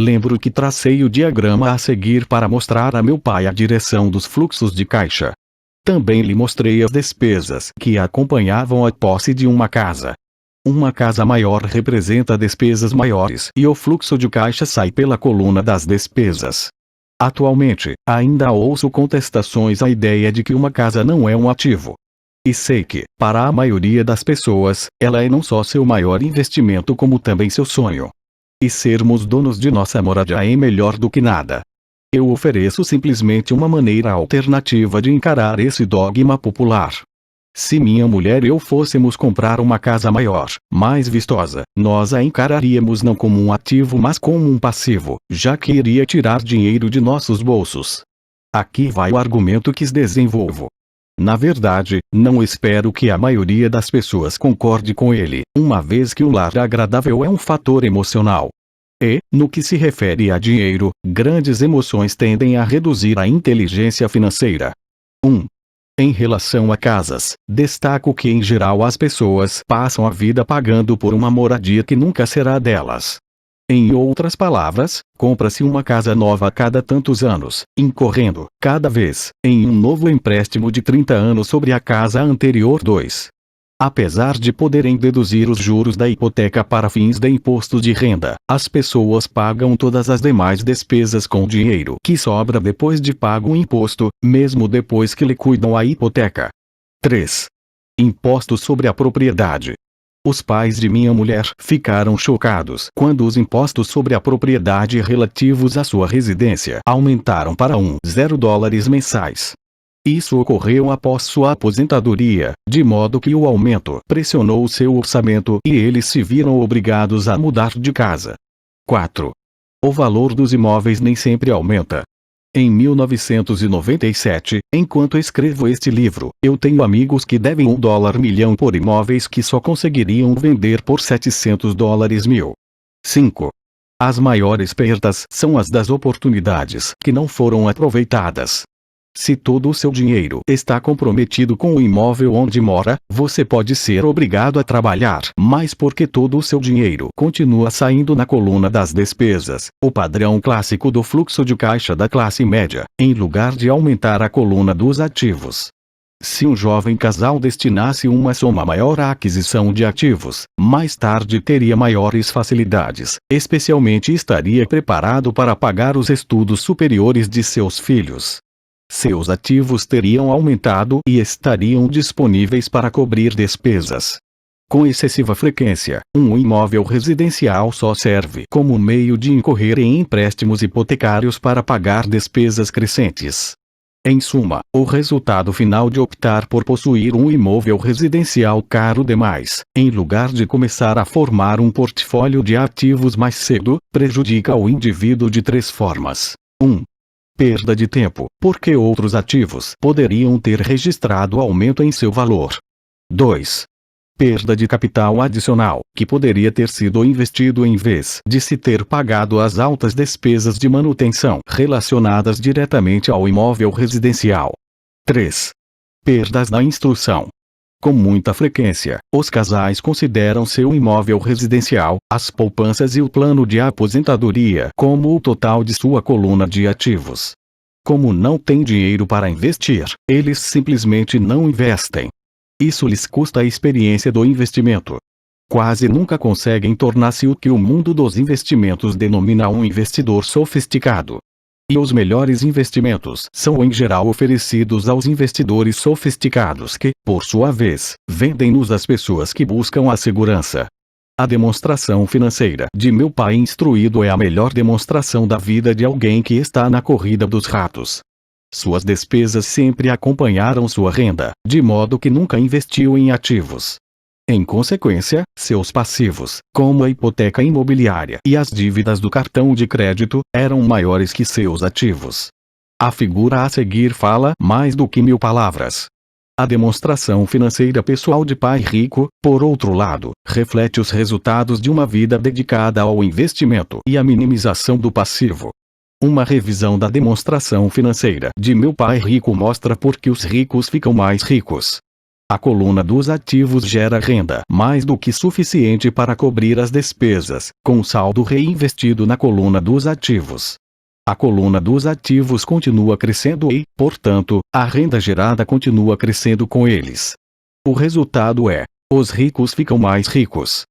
lembro que tracei o diagrama a seguir para mostrar a meu pai a direção dos fluxos de caixa. Também lhe mostrei as despesas que acompanhavam a posse de uma casa. Uma casa maior representa despesas maiores e o fluxo de caixa sai pela coluna das despesas. Atualmente, ainda ouço contestações à ideia de que uma casa não é um ativo. E sei que, para a maioria das pessoas, ela é não só seu maior investimento como também seu sonho. E sermos donos de nossa moradia é melhor do que nada. Eu ofereço simplesmente uma maneira alternativa de encarar esse dogma popular. Se minha mulher e eu fôssemos comprar uma casa maior, mais vistosa, nós a encararíamos não como um ativo mas como um passivo, já que iria tirar dinheiro de nossos bolsos. Aqui vai o argumento que desenvolvo. Na verdade, não espero que a maioria das pessoas concorde com ele, uma vez que o lar agradável é um fator emocional. E, no que se refere a dinheiro, grandes emoções tendem a reduzir a inteligência financeira. 1. Em relação a casas, destaco que em geral as pessoas passam a vida pagando por uma moradia que nunca será delas. Em outras palavras, compra-se uma casa nova a cada tantos anos, incorrendo, cada vez, em um novo empréstimo de 30 anos sobre a casa anterior. 2. Apesar de poderem deduzir os juros da hipoteca para fins de imposto de renda, as pessoas pagam todas as demais despesas com o dinheiro que sobra depois de pago o imposto, mesmo depois que liquidam a hipoteca. 3. Impostos sobre a propriedade. Os pais de minha mulher ficaram chocados quando os impostos sobre a propriedade relativos à sua residência aumentaram para $10 mensais. Isso ocorreu após sua aposentadoria, de modo que o aumento pressionou seu orçamento e eles se viram obrigados a mudar de casa. 4. O valor dos imóveis nem sempre aumenta. Em 1997, enquanto escrevo este livro, eu tenho amigos que devem $1 milhão por imóveis que só conseguiriam vender por $700 mil. 5. As maiores perdas são as das oportunidades que não foram aproveitadas. Se todo o seu dinheiro está comprometido com o imóvel onde mora, você pode ser obrigado a trabalhar mais porque todo o seu dinheiro continua saindo na coluna das despesas, o padrão clássico do fluxo de caixa da classe média, em lugar de aumentar a coluna dos ativos. Se um jovem casal destinasse uma soma maior à aquisição de ativos, mais tarde teria maiores facilidades, especialmente estaria preparado para pagar os estudos superiores de seus filhos. Seus ativos teriam aumentado e estariam disponíveis para cobrir despesas. Com excessiva frequência, um imóvel residencial só serve como meio de incorrer em empréstimos hipotecários para pagar despesas crescentes. Em suma, o resultado final de optar por possuir um imóvel residencial caro demais, em lugar de começar a formar um portfólio de ativos mais cedo, prejudica o indivíduo de 3 formas. 1. Perda de tempo, porque outros ativos poderiam ter registrado aumento em seu valor. 2. Perda de capital adicional, que poderia ter sido investido em vez de se ter pagado as altas despesas de manutenção relacionadas diretamente ao imóvel residencial. 3. Perdas na instrução. Com muita frequência, os casais consideram seu imóvel residencial, as poupanças e o plano de aposentadoria como o total de sua coluna de ativos. Como não têm dinheiro para investir, eles simplesmente não investem. Isso lhes custa a experiência do investimento. Quase nunca conseguem tornar-se o que o mundo dos investimentos denomina um investidor sofisticado. E os melhores investimentos são em geral oferecidos aos investidores sofisticados que, por sua vez, vendem-nos às pessoas que buscam a segurança. A demonstração financeira de meu pai instruído é a melhor demonstração da vida de alguém que está na corrida dos ratos. Suas despesas sempre acompanharam sua renda, de modo que nunca investiu em ativos. Em consequência, seus passivos, como a hipoteca imobiliária e as dívidas do cartão de crédito, eram maiores que seus ativos. A figura a seguir fala mais do que 1000 palavras. A demonstração financeira pessoal de pai rico, por outro lado, reflete os resultados de uma vida dedicada ao investimento e à minimização do passivo. Uma revisão da demonstração financeira de meu pai rico mostra por que os ricos ficam mais ricos. A coluna dos ativos gera renda mais do que suficiente para cobrir as despesas, com o saldo reinvestido na coluna dos ativos. A coluna dos ativos continua crescendo e, portanto, a renda gerada continua crescendo com eles. O resultado é: os ricos ficam mais ricos.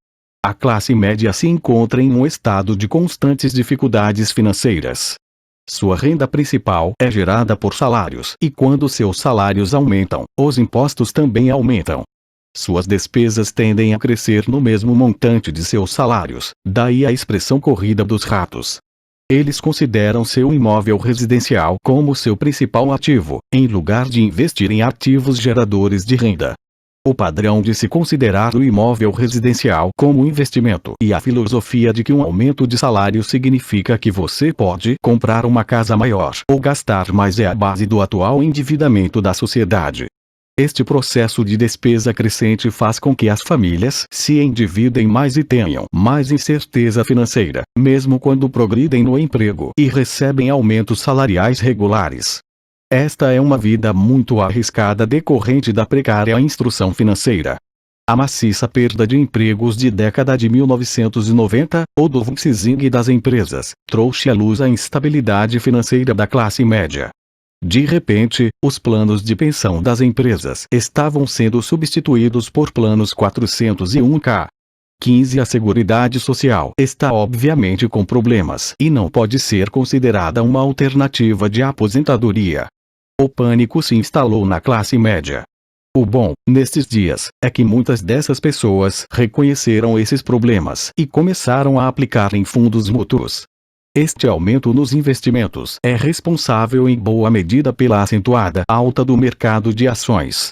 A classe média se encontra em um estado de constantes dificuldades financeiras. Sua renda principal é gerada por salários, e quando seus salários aumentam, os impostos também aumentam. Suas despesas tendem a crescer no mesmo montante de seus salários, daí a expressão corrida dos ratos. Eles consideram seu imóvel residencial como seu principal ativo, em lugar de investir em ativos geradores de renda. O padrão de se considerar o imóvel residencial como investimento e a filosofia de que um aumento de salário significa que você pode comprar uma casa maior ou gastar mais é a base do atual endividamento da sociedade. Este processo de despesa crescente faz com que as famílias se endividem mais e tenham mais incerteza financeira, mesmo quando progridem no emprego e recebem aumentos salariais regulares. Esta é uma vida muito arriscada decorrente da precária instrução financeira. A maciça perda de empregos de década de 1990, ou do downsizing das empresas, trouxe à luz a instabilidade financeira da classe média. De repente, os planos de pensão das empresas estavam sendo substituídos por planos 401k. 15 A Seguridade Social está obviamente com problemas e não pode ser considerada uma alternativa de aposentadoria. O pânico se instalou na classe média. O bom, nestes dias, é que muitas dessas pessoas reconheceram esses problemas e começaram a aplicar em fundos mútuos. Este aumento nos investimentos é responsável em boa medida pela acentuada alta do mercado de ações.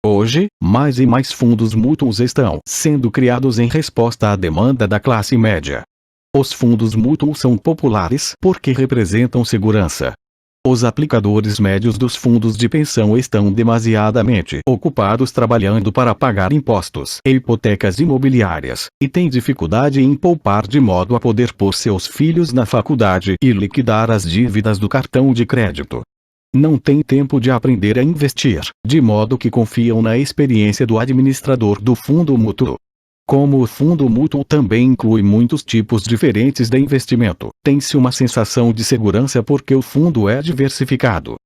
Hoje, mais e mais fundos mútuos estão sendo criados em resposta à demanda da classe média. Os fundos mútuos são populares porque representam segurança. Os aplicadores médios dos fundos de pensão estão demasiadamente ocupados trabalhando para pagar impostos e hipotecas imobiliárias, e têm dificuldade em poupar de modo a poder pôr seus filhos na faculdade e liquidar as dívidas do cartão de crédito. Não têm tempo de aprender a investir, de modo que confiam na experiência do administrador do fundo mútuo. Como o fundo mútuo também inclui muitos tipos diferentes de investimento, tem-se uma sensação de segurança porque o fundo é diversificado.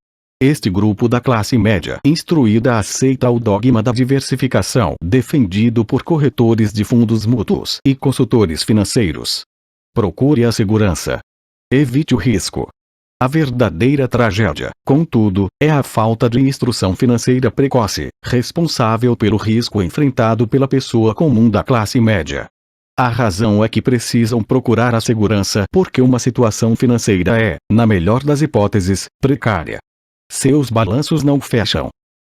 Este grupo da classe média instruída aceita o dogma da diversificação defendido por corretores de fundos mútuos e consultores financeiros. Procure a segurança. Evite o risco. A verdadeira tragédia, contudo, é a falta de instrução financeira precoce, responsável pelo risco enfrentado pela pessoa comum da classe média. A razão é que precisam procurar a segurança porque uma situação financeira é, na melhor das hipóteses, precária. Seus balanços não fecham.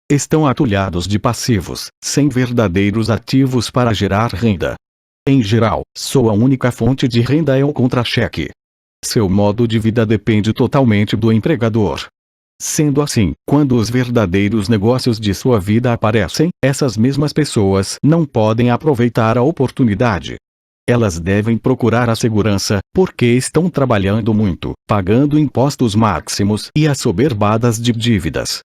Estão atulhados de passivos, sem verdadeiros ativos para gerar renda. Em geral, sua única fonte de renda é o contra-cheque. Seu modo de vida depende totalmente do empregador. Sendo assim, quando os verdadeiros negócios de sua vida aparecem, essas mesmas pessoas não podem aproveitar a oportunidade. Elas devem procurar a segurança, porque estão trabalhando muito, pagando impostos máximos e assoberbadas de dívidas.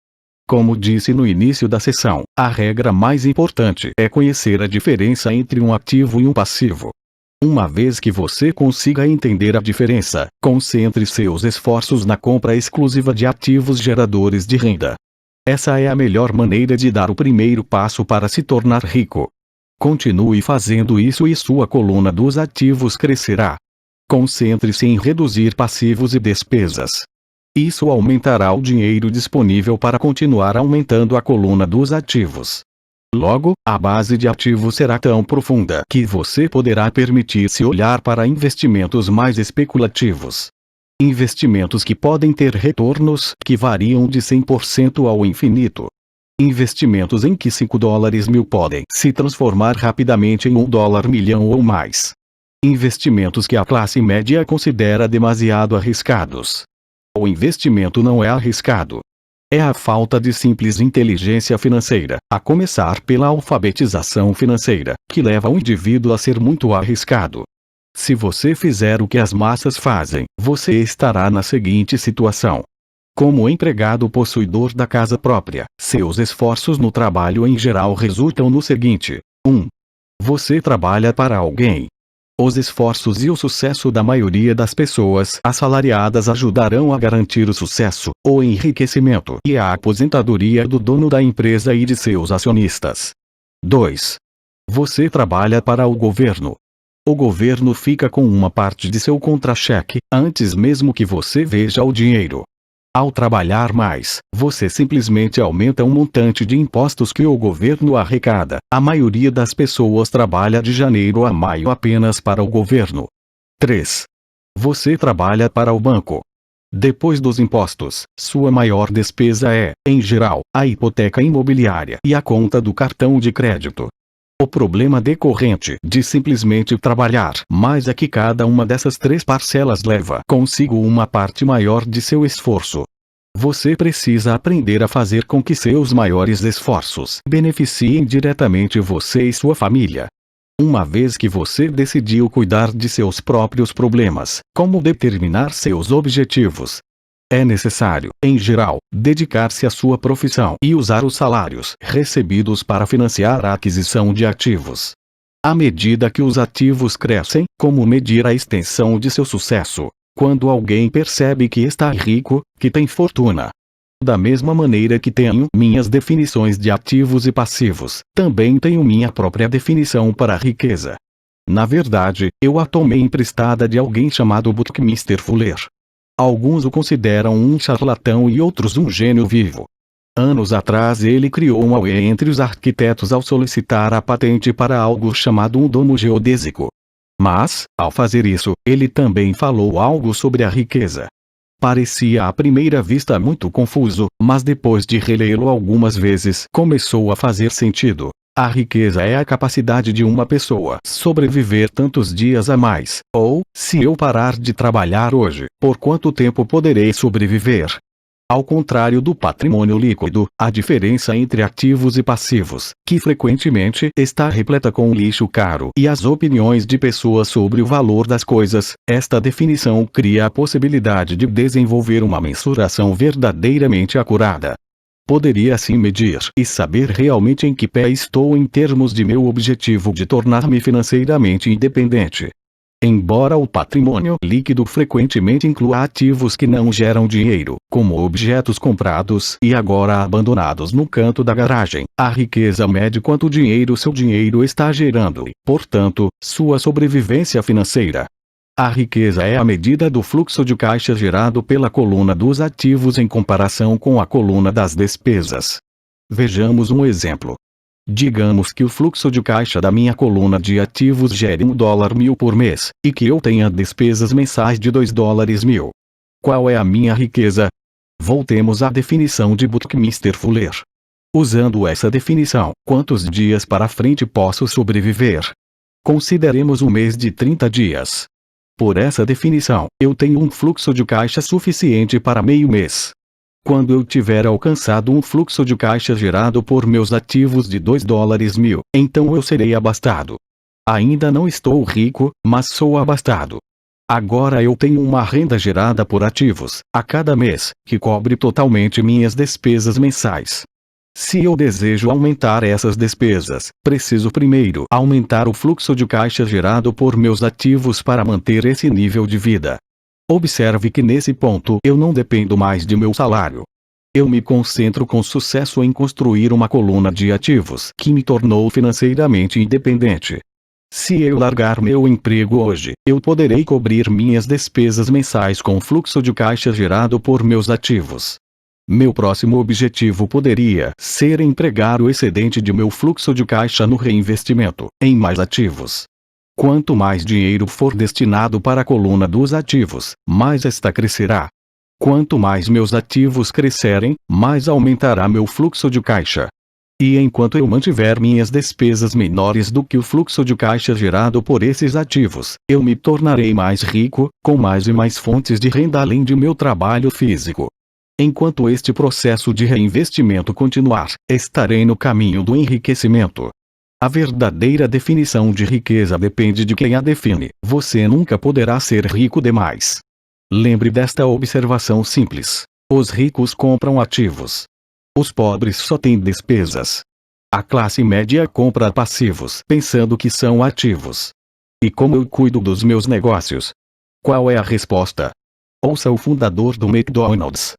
Como disse no início da sessão, a regra mais importante é conhecer a diferença entre um ativo e um passivo. Uma vez que você consiga entender a diferença, concentre seus esforços na compra exclusiva de ativos geradores de renda. Essa é a melhor maneira de dar o primeiro passo para se tornar rico. Continue fazendo isso e sua coluna dos ativos crescerá. Concentre-se em reduzir passivos e despesas. Isso aumentará o dinheiro disponível para continuar aumentando a coluna dos ativos. Logo, a base de ativos será tão profunda que você poderá permitir-se olhar para investimentos mais especulativos. Investimentos que podem ter retornos que variam de 100% ao infinito. Investimentos em que $5.000.000 podem se transformar rapidamente em $1 milhão ou mais. Investimentos que a classe média considera demasiado arriscados. O investimento não é arriscado. É a falta de simples inteligência financeira, a começar pela alfabetização financeira, que leva o indivíduo a ser muito arriscado. Se você fizer o que as massas fazem, você estará na seguinte situação. Como empregado possuidor da casa própria, seus esforços no trabalho em geral resultam no seguinte: 1. Você trabalha para alguém. Os esforços e o sucesso da maioria das pessoas assalariadas ajudarão a garantir o sucesso, o enriquecimento e a aposentadoria do dono da empresa e de seus acionistas. 2. Você trabalha para o governo. O governo fica com uma parte de seu contra-cheque, antes mesmo que você veja o dinheiro. Ao trabalhar mais, você simplesmente aumenta o montante de impostos que o governo arrecada. A maioria das pessoas trabalha de janeiro a maio apenas para o governo. 3. Você trabalha para o banco. Depois dos impostos, sua maior despesa é, em geral, a hipoteca imobiliária e a conta do cartão de crédito. O problema decorrente de simplesmente trabalhar mais é que cada uma dessas três parcelas leva consigo uma parte maior de seu esforço. Você precisa aprender a fazer com que seus maiores esforços beneficiem diretamente você e sua família. Uma vez que você decidiu cuidar de seus próprios problemas, como determinar seus objetivos, é necessário, em geral, dedicar-se à sua profissão e usar os salários recebidos para financiar a aquisição de ativos. À medida que os ativos crescem, como medir a extensão de seu sucesso? Quando alguém percebe que está rico, que tem fortuna. Da mesma maneira que tenho minhas definições de ativos e passivos, também tenho minha própria definição para a riqueza. Na verdade, eu a tomei emprestada de alguém chamado Buckminster Fuller. Alguns o consideram um charlatão e outros um gênio vivo. Anos atrás ele criou um auê entre os arquitetos ao solicitar a patente para algo chamado um domo geodésico. Mas, ao fazer isso, ele também falou algo sobre a riqueza. Parecia à primeira vista muito confuso, mas depois de relê-lo algumas vezes começou a fazer sentido. A riqueza é a capacidade de uma pessoa sobreviver tantos dias a mais, ou, se eu parar de trabalhar hoje, por quanto tempo poderei sobreviver? Ao contrário do patrimônio líquido, a diferença entre ativos e passivos, que frequentemente está repleta com lixo caro e as opiniões de pessoas sobre o valor das coisas, esta definição cria a possibilidade de desenvolver uma mensuração verdadeiramente acurada. Poderia assim medir e saber realmente em que pé estou em termos de meu objetivo de tornar-me financeiramente independente. Embora o patrimônio líquido frequentemente inclua ativos que não geram dinheiro, como objetos comprados e agora abandonados no canto da garagem, a riqueza mede quanto dinheiro seu dinheiro está gerando e, portanto, sua sobrevivência financeira. A riqueza é a medida do fluxo de caixa gerado pela coluna dos ativos em comparação com a coluna das despesas. Vejamos um exemplo. Digamos que o fluxo de caixa da minha coluna de ativos gere $1.000 por mês, e que eu tenha despesas mensais de $2.000. Qual é a minha riqueza? Voltemos à definição de Buckminster Fuller. Usando essa definição, quantos dias para frente posso sobreviver? Consideremos um mês de 30 dias. Por essa definição, eu tenho um fluxo de caixa suficiente para meio mês. Quando eu tiver alcançado um fluxo de caixa gerado por meus ativos de $2.000, então eu serei abastado. Ainda não estou rico, mas sou abastado. Agora eu tenho uma renda gerada por ativos, a cada mês, que cobre totalmente minhas despesas mensais. Se eu desejo aumentar essas despesas, preciso primeiro aumentar o fluxo de caixa gerado por meus ativos para manter esse nível de vida. Observe que nesse ponto eu não dependo mais de meu salário. Eu me concentro com sucesso em construir uma coluna de ativos que me tornou financeiramente independente. Se eu largar meu emprego hoje, eu poderei cobrir minhas despesas mensais com o fluxo de caixa gerado por meus ativos. Meu próximo objetivo poderia ser empregar o excedente de meu fluxo de caixa no reinvestimento, em mais ativos. Quanto mais dinheiro for destinado para a coluna dos ativos, mais esta crescerá. Quanto mais meus ativos crescerem, mais aumentará meu fluxo de caixa. E enquanto eu mantiver minhas despesas menores do que o fluxo de caixa gerado por esses ativos, eu me tornarei mais rico, com mais e mais fontes de renda além de meu trabalho físico. Enquanto este processo de reinvestimento continuar, estarei no caminho do enriquecimento. A verdadeira definição de riqueza depende de quem a define. Você nunca poderá ser rico demais. Lembre desta observação simples. Os ricos compram ativos. Os pobres só têm despesas. A classe média compra passivos pensando que são ativos. E como eu cuido dos meus negócios? Qual é a resposta? Ouça o fundador do McDonald's.